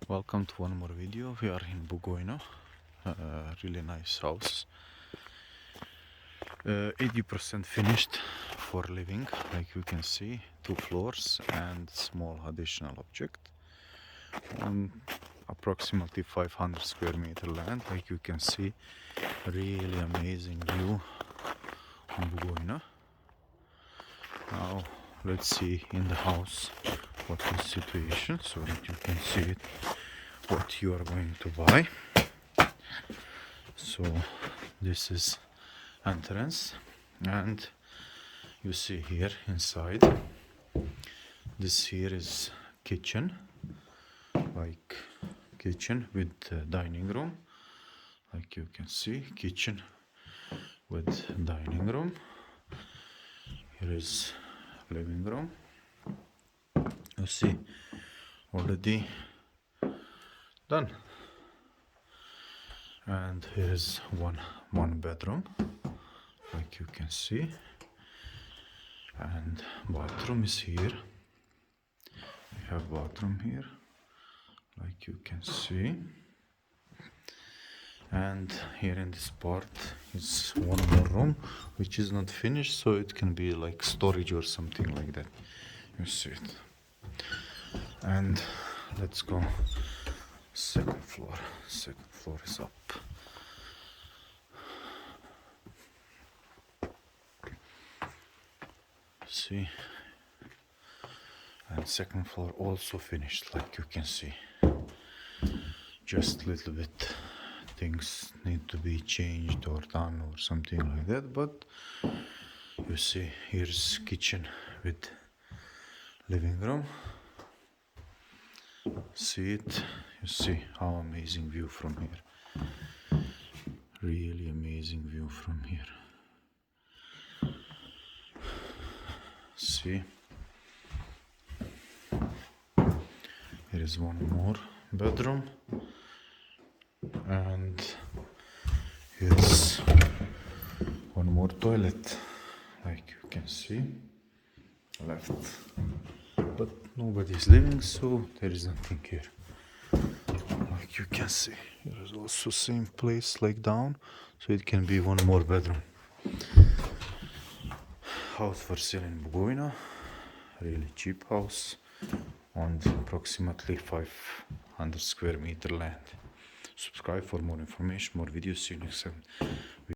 Welcome to one more video. We are in Bugojno, really nice house. 80% finished for living, like you can see, 2 floors and small additional object. Approximately 500 square meter land, like you can see, really amazing view on Bugojno. Now let's see in the house what is the situation, so that you can see it, what you are going to buy. So this is entrance, and you see here inside, this here is kitchen, like kitchen with dining room, like you can see, kitchen with dining room. Here is living room. You see, already done. And here is one bedroom, like you can see, and bathroom is here. We have bathroom here, like you can see. And here in this part is one more room, which is not finished, so it can be like storage or something like that. You see it. And let's go second floor. Second floor is up. See, and second floor also finished, like you can see. Just a little bit things need to be changed or done or something like that, but you see, here's kitchen with living room. See it, you see how amazing view from here. Really amazing view from here. See, here is one more bedroom, and here is one more toilet, like you can see, left, but nobody is living, so there is nothing here. Like you can see, there is also same place like down, so it can be one more bedroom. House for sale in Bugojno, really cheap house, on approximately 500 square meter land. Subscribe for more information, more videos. See you next time.